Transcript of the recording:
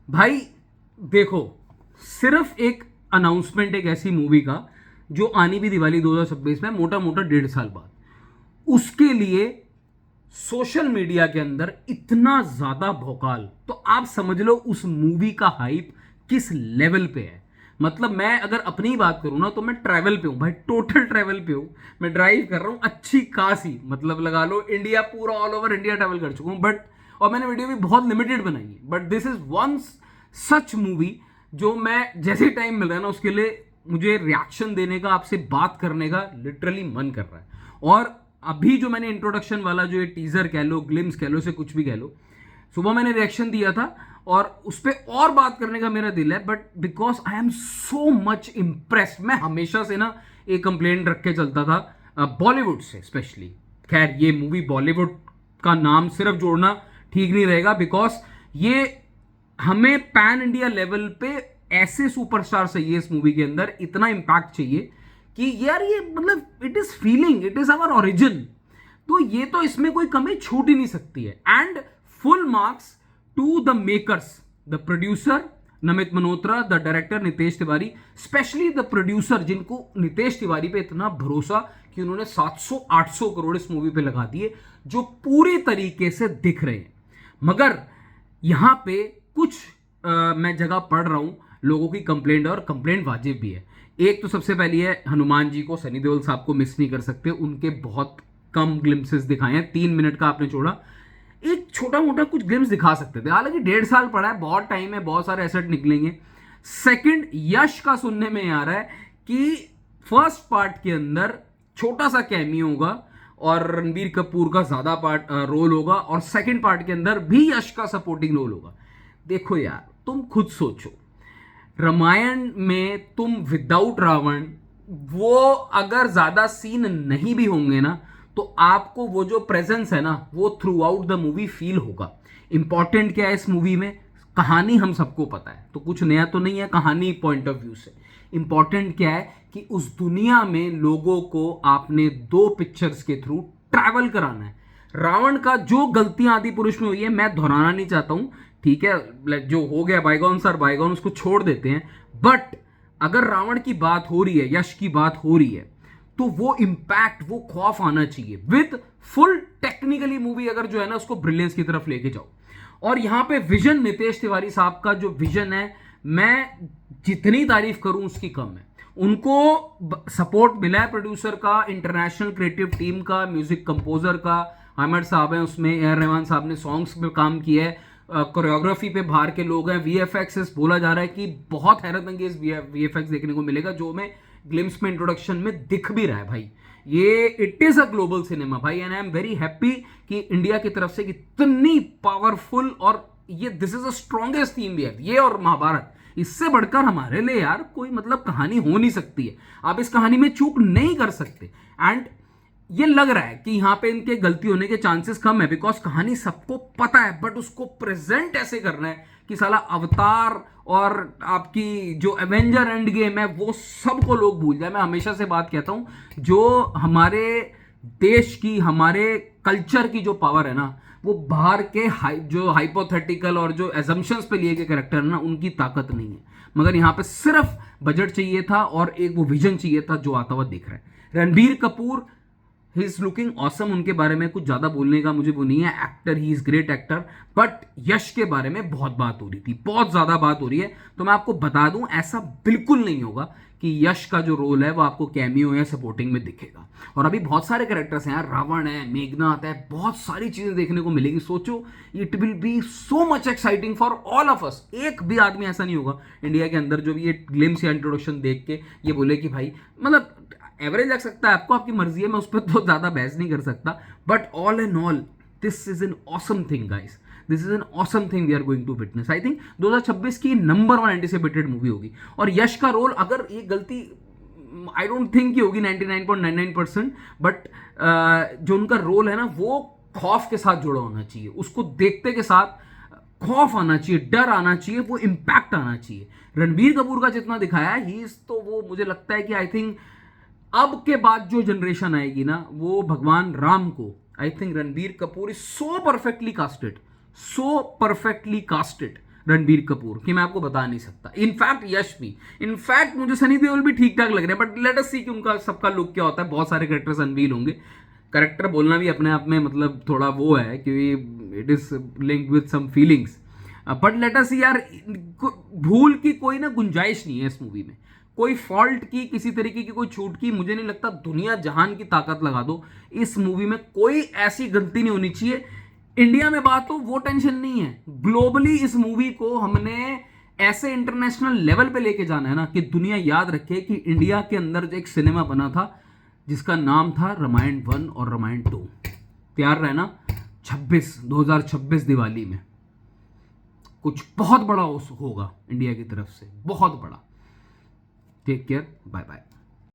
भाई देखो, सिर्फ एक अनाउंसमेंट एक ऐसी मूवी का जो आनी भी दिवाली 2026 में, मोटा मोटा 1.5 साल बाद, उसके लिए सोशल मीडिया के अंदर इतना ज्यादा भौकाल, तो आप समझ लो उस मूवी का हाइप किस लेवल पे है। मतलब मैं अगर अपनी ही बात करूं ना, तो मैं ट्रैवल पे हूं भाई, टोटल ट्रैवल पे हूं। मैं ड्राइव कर रहा हूं अच्छी खासी, मतलब लगा लो इंडिया, पूरा ऑल ओवर इंडिया ट्रैवल कर चुका हूं, बट और मैंने वीडियो भी बहुत लिमिटेड बनाई है, but this is one such movie जो मैं जैसे टाइम मिल रहा है ना, उसके लिए मुझे रिएक्शन देने का, आपसे बात करने का लिटरली मन कर रहा है। और अभी जो मैंने इंट्रोडक्शन वाला जो ये टीजर कह लो, ग्लिम्स कह लो, से कुछ भी कह लो, सुबह मैंने रिएक्शन दिया था और उस पर और बात करने का मेरा दिल है, but because I am so much impressed. मैं हमेशा से ना एक कंप्लेंट रख के चलता था बॉलीवुड से स्पेशली। खैर ये मूवी, बॉलीवुड का नाम सिर्फ जोड़ना ठीक नहीं रहेगा, बिकॉज ये हमें पैन इंडिया लेवल पे ऐसे सुपरस्टार चाहिए इस मूवी के अंदर, इतना इंपैक्ट चाहिए कि यार ये मतलब it is feeling, it is our origin. तो ये तो इसमें कोई कमी छूट ही नहीं सकती है। And full marks to the makers, the producer Namit Malhotra, the director Nitesh Tiwari, specially the producer, जिनको नितेश तिवारी पे इतना भरोसा कि उन्होंने 700-800 करोड़ इस मूवी पे लगा दिए, जो पूरी तरीके से दिख रहे हैं। मगर यहां पे कुछ मैं जगह पढ़ रहा हूं लोगों की कंप्लेंट, और कंप्लेंट वाजिब भी है। एक तो सबसे पहली है, हनुमान जी को, सनी देओल साहब को मिस नहीं कर सकते, उनके बहुत कम ग्लिम्सेस दिखाए हैं, 3 मिनट का आपने छोड़ा, एक छोटा मोटा कुछ ग्लिम्स दिखा सकते थे। हालांकि 1.5 साल पड़ा है, बहुत टाइम है, बहुत सारे एसेट निकलेंगे। सेकंड, यश का सुनने में आ रहा है कि फर्स्ट पार्ट के अंदर छोटा सा कैमियो होगा और रणबीर कपूर का ज्यादा पार्ट रोल होगा, और सेकंड पार्ट के अंदर भी यश का सपोर्टिंग रोल होगा। देखो यार, तुम खुद सोचो, रामायण में तुम विदाउट रावण, वो अगर ज्यादा सीन नहीं भी होंगे ना, तो आपको वो जो प्रेजेंस है ना, वो through out the movie feel होगा। इंपॉर्टेंट क्या है इस मूवी में? कहानी हम सबको पता है, तो कुछ नया तो नहीं है कहानी पॉइंट ऑफ व्यू से। इंपॉर्टेंट क्या है कि उस दुनिया में लोगों को आपने 2 पिक्चर्स के थ्रू ट्रैवल कराना है। रावण का जो गलतियां आदि पुरुष में हुई है, मैं दोहराना नहीं चाहता हूं, ठीक है, जो हो गया बाइगॉन सर बाइगॉन, उसको छोड़ देते हैं। बट अगर रावण की बात हो रही है, यश की बात हो रही है, तो वो इंपैक्ट, वो खौफ आना चाहिए विद फुल टेक्निकली मूवी, अगर जो है ना उसको ब्रिलियंस की तरफ लेके जाओ। और यहां पे विजन, नितेश तिवारी साहब का जो विजन है, मैं जितनी तारीफ करूं उसकी कम है। उनको सपोर्ट मिला है प्रोड्यूसर का, इंटरनेशनल क्रिएटिव टीम का, म्यूजिक कंपोजर का, आमिर साहब हैं उसमें, ए आर रहमान साहब ने सॉन्ग्स पे काम किया है, कोरियोग्राफी पे बाहर के लोग हैं, वीएफएक्स बोला जा रहा है कि बहुत हैरत अंगेज वीएफएक्स देखने को मिलेगा, जो हमें ग्लिम्स में इंट्रोडक्शन में दिख भी रहा है भाई। ये it is a global cinema भाई, and I am very happy कि इंडिया की तरफ से इतनी पावरफुल, और ये this is the strongest theme भी है ये, और महाभारत, इससे बढ़कर हमारे लिए यार कोई मतलब कहानी हो नहीं सकती है। आप इस कहानी में चूक नहीं कर सकते। एंड ये लग रहा है कि यहां पे इनके गलती होने के चांसेस कम है, बिकॉज कहानी सबको पता है, बट उसको प्रेजेंट ऐसे करना है कि साला अवतार और आपकी जो एवेंजर एंड गेम है वो सबको लोग भूल जाए। मैं हमेशा से बात कहता हूं, जो हमारे देश की, हमारे कल्चर की जो पावर है ना, वो बाहर के जो हाइपोथेटिकल और जो एजम्पशंस पे लिए गए कैरेक्टर है ना, उनकी ताकत नहीं है। मगर यहां पे सिर्फ बजट चाहिए था और एक वो विजन चाहिए था, जो आता हुआ दिख रहा है। Ranbir Kapoor, he is looking awesome, उनके बारे में कुछ ज्यादा बोलने का मुझे वो नहीं है, actor, he is great actor. But Yash के बारे में बहुत बात हो रही थी, बहुत ज्यादा बात हो रही है, तो मैं आपको बता दूं, ऐसा बिल्कुल नहीं होगा कि यश का जो रोल है वो आपको कैमियो या सपोर्टिंग में दिखेगा। और अभी बहुत सारे कैरेक्टर्स हैं यार, रावण है, मेघनाथ है, बहुत सारी चीजें देखने को मिलेगी। सोचो, it will be so much exciting for all of us. एक भी आदमी ऐसा नहीं होगा इंडिया के अंदर जो भी ये ग्लिम्स या इंट्रोडक्शन देख के ये बोले कि भाई, मतलब एवरेज लग सकता है आपको, आपकी मर्जी है, मैं उस पर तो ज्यादा बहस नहीं कर सकता, but all and all this is an awesome thing guys, this is an awesome thing we are going to witness. I think 2026 की नंबर 1 एंटिसिपेटेड मूवी होगी। और यश का रोल, अगर ये गलती आई डोंट थिंक की होगी 99.99%, बट जो उनका रोल है ना, वो खौफ के साथ जुड़ा होना चाहिए, उसको देखते के साथ खौफ आना चाहिए, डर आना चाहिए, वो इंपैक्ट आना चाहिए। रणबीर कपूर का जितना दिखाया है, ही इज, तो वो मुझे लगता है कि आई थिंक अब के बाद जो जनरेशन आएगी ना, वो भगवान राम को, I think Ranbir Kapoor is so perfectly casted, so perfectly casted. Ranbir Kapoor कि मैं आपको बता नहीं सकता। इनफैक्ट यश भी, इनफैक्ट मुझे सनी देओल भी ठीक ठाक लग रहे हैं, बट लेट अस सी कि उनका सबका लुक क्या होता है। बहुत सारे कैरेक्टर्स अनवील होंगे। कैरेक्टर बोलना भी अपने आप में मतलब थोड़ा वो है, क्योंकि it is linked with some feelings, but let us see यार, भूल की कोई ना गुंजाइश नहीं है इस मूवी में, कोई फॉल्ट की, किसी तरीके की कोई छूट की मुझे नहीं लगता। दुनिया जहान की ताकत लगा दो, इस मूवी में कोई ऐसी गलती नहीं होनी चाहिए। इंडिया में बात हो वो टेंशन नहीं है, ग्लोबली इस मूवी को हमने ऐसे इंटरनेशनल लेवल पे लेके जाना है ना कि दुनिया याद रखे कि इंडिया के अंदर एक सिनेमा बना था जिसका नाम था रामायण 1 और रामायण 2। तैयार रहना 2026 दिवाली में कुछ बहुत बड़ा होगा इंडिया की तरफ से, बहुत बड़ा। Take care, bye bye.